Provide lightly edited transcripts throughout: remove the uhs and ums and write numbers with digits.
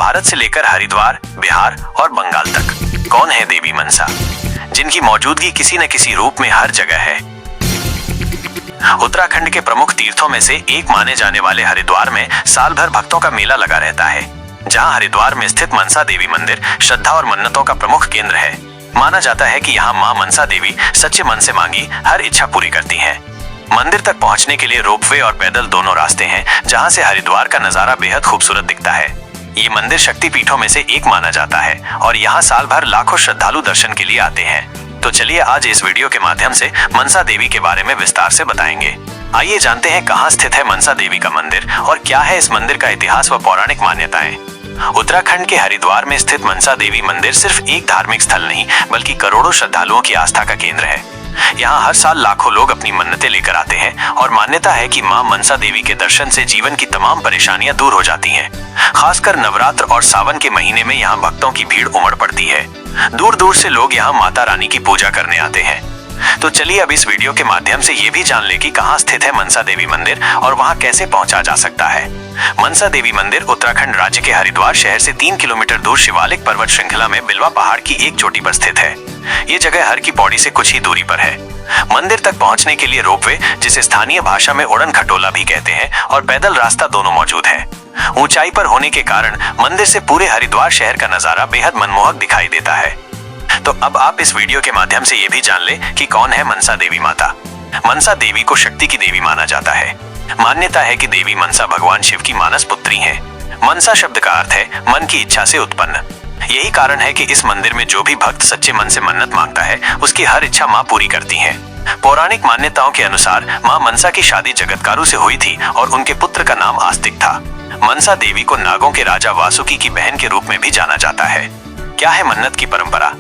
भारत से लेकर हरिद्वार, बिहार और बंगाल तक। कौन है देवी मनसा, जिनकी मौजूदगी किसी न किसी रूप में हर जगह है। उत्तराखंड के प्रमुख तीर्थों में से एक माने जाने वाले हरिद्वार में साल भर भक्तों का मेला लगा रहता है। जहां हरिद्वार में स्थित मनसा देवी मंदिर श्रद्धा और मन्नतों का प्रमुख केंद्र है। माना जाता है कि यहाँ मां मनसा देवी सच्चे मन से मांगी हर इच्छा पूरी करती हैं। मंदिर तक पहुंचने के लिए रोपवे और पैदल दोनों रास्ते हैं, जहां से हरिद्वार का नजारा बेहद खूबसूरत दिखता है। ये मंदिर शक्ति पीठों में से एक माना जाता है और यहाँ साल भर लाखों श्रद्धालु दर्शन के लिए आते हैं। तो चलिए आज इस वीडियो के माध्यम से मनसा देवी के बारे में विस्तार से बताएंगे। आइए जानते हैं कहाँ स्थित है मनसा देवी का मंदिर और क्या है इस मंदिर का इतिहास व पौराणिक मान्यताएं। उत्तराखंड के हरिद्वार में स्थित मनसा देवी मंदिर सिर्फ एक धार्मिक स्थल नहीं बल्कि करोड़ों श्रद्धालुओं की आस्था का केंद्र है। यहाँ हर साल लाखों लोग अपनी मन्नतें लेकर आते हैं और मान्यता है कि मां मनसा देवी के दर्शन से जीवन की तमाम परेशानियां दूर हो जाती हैं। खासकर नवरात्र और सावन के महीने में यहाँ भक्तों की भीड़ उमड़ पड़ती है। दूर दूर से लोग यहाँ माता रानी की पूजा करने आते हैं। तो चलिए अब इस वीडियो के माध्यम से ये भी जान ले कि कहाँ स्थित है मनसा देवी मंदिर और वहाँ कैसे पहुँचा जा सकता है। मनसा देवी मंदिर उत्तराखंड राज्य के हरिद्वार शहर से 3 किलोमीटर दूर शिवालिक पर्वत श्रृंखला में बिलवा पहाड़ की एक चोटी पर स्थित है। ये जगह हर की पौड़ी से कुछ ही दूरी पर है। मंदिर तक पहुंचने के लिए रोपवे, जिसे स्थानीय भाषा में उड़न खटोला भी कहते हैं, और पैदल रास्ता दोनों मौजूद है। ऊंचाई पर होने के कारण मंदिर से पूरे हरिद्वार शहर का नजारा बेहद मनमोहक दिखाई देता है। तो अब आप इस वीडियो के माध्यम से ये भी जान ले कि कौन है मनसा देवी माता। मनसा देवी को शक्ति की देवी माना जाता है। मान्यता है कि देवी मनसा भगवान शिव की मानस पुत्री है। मनसा शब्द का अर्थ है मन की इच्छा से उत्पन्न। यही कारण है कि इस मंदिर में जो भी भक्त सच्चे मन से मन्नत मांगता है उसकी हर इच्छा मां पूरी करती है। पौराणिक मान्यताओं के अनुसार मां मनसा की शादी जगतकारु से हुई थी और उनके पुत्र का नाम आस्तिक था। मनसा देवी को नागों के राजा वासुकी की बहन के रूप में भी जाना जाता है। क्या है मन्नत की परंपरा?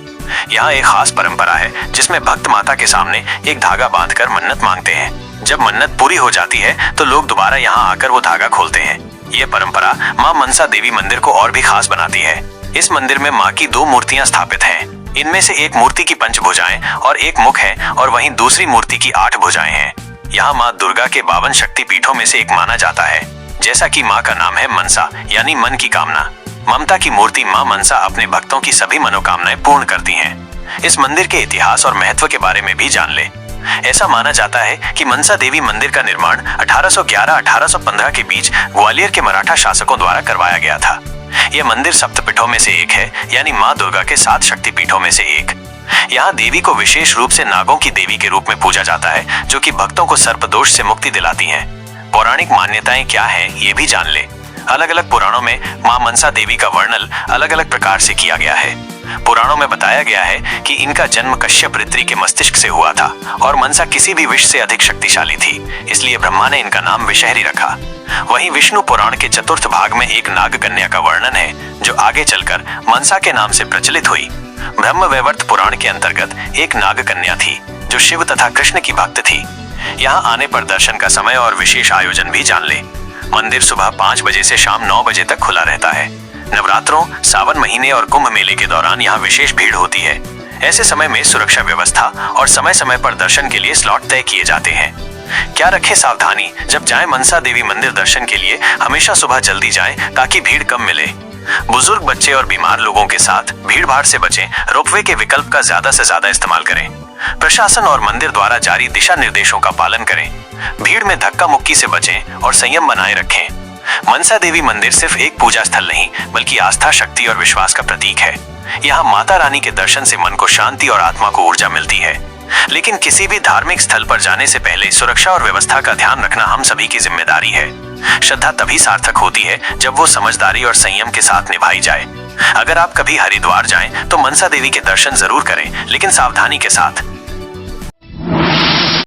यहाँ एक खास परंपरा है जिसमें भक्त माता के सामने एक धागा बांधकर मन्नत मांगते हैं। जब मन्नत पूरी हो जाती है तो लोग दोबारा यहाँ आकर वो धागा खोलते हैं। ये परंपरा मां मनसा देवी मंदिर को और भी खास बनाती है। इस मंदिर में मां की 2 मूर्तियां स्थापित हैं। इनमें से एक मूर्ति की 5 भुजाएं और एक मुख है और वहीं दूसरी मूर्ति की 8 भुजाएं हैं। यहाँ मां दुर्गा के 52 शक्ति पीठों में से एक माना जाता है। जैसा कि मां का नाम है मनसा यानी मन की कामना। ममता की मूर्ति मां मनसा अपने भक्तों की सभी मनोकामनाएं पूर्ण करती हैं। इस मंदिर के इतिहास और महत्व के बारे में भी जान ले। ऐसा माना जाता है कि मनसा देवी मंदिर का निर्माण 1811-1815 के बीच ग्वालियर के मराठा शासकों द्वारा करवाया गया था। यह मंदिर सप्तपीठों में से एक है, यानी मां दुर्गा के 7 शक्तिपीठों में से एक। यहाँ देवी को विशेष रूप से नागों की देवी के रूप में पूजा जाता है, जो कि भक्तों को सर्पदोष से मुक्ति दिलाती हैं। पौराणिक मान्यताएं क्या हैं, ये भी जान ले। अलग अलग पुराणों में मां मनसा देवी का वर्णन अलग अलग प्रकार से किया गया है। पुराणों में बताया गया है कि इनका जन्म कश्यप ऋषि के मस्तिष्क से हुआ था और मनसा किसी भी विष से अधिक शक्तिशाली थी, इसलिए ब्रह्मा ने इनका नाम विषहरी रखा। वहीं विष्णु पुराण के 4th भाग में एक नाग कन्या का वर्णन है, जो आगे चलकर मनसा के नाम से प्रचलित हुई। ब्रह्मवैवर्त पुराण के अंतर्गत एक नाग कन्या थी, जो शिव तथा कृष्ण की भक्त थी। यहाँ आने पर दर्शन का समय और विशेष आयोजन भी जान ले। मंदिर सुबह 5 बजे से शाम 9 बजे तक खुला रहता है। नवरात्रों, सावन महीने और कुंभ मेले के दौरान यहाँ विशेष भीड़ होती है। ऐसे समय में सुरक्षा व्यवस्था और समय समय पर दर्शन के लिए स्लॉट तय किए जाते हैं। क्या रखें सावधानी? जब जाएं मनसा देवी मंदिर दर्शन के लिए हमेशा सुबह जल्दी जाएं ताकि भीड़ कम मिले। बुजुर्ग, बच्चे और बीमार लोगों के साथ भीड़ भाड़ से बचें। रोपवे के विकल्प का ज्यादा से ज्यादा इस्तेमाल करें। प्रशासन और मंदिर द्वारा जारी दिशा निर्देशों का पालन करें। भीड़ में धक्का मुक्की से बचें और संयम बनाए रखें। मनसा देवी मंदिर सिर्फ एक पूजा स्थल नहीं बल्कि आस्था, शक्ति और विश्वास का प्रतीक है। यहाँ माता रानी के दर्शन से मन को शांति और आत्मा को ऊर्जा मिलती है। लेकिन किसी भी धार्मिक स्थल पर जाने से पहले सुरक्षा और व्यवस्था का ध्यान रखना हम सभी की जिम्मेदारी है। श्रद्धा तभी सार्थक होती है जब वो समझदारी और संयम के साथ निभाई जाए। अगर आप कभी हरिद्वार जाएं तो मनसा देवी के दर्शन जरूर करें, लेकिन सावधानी के साथ।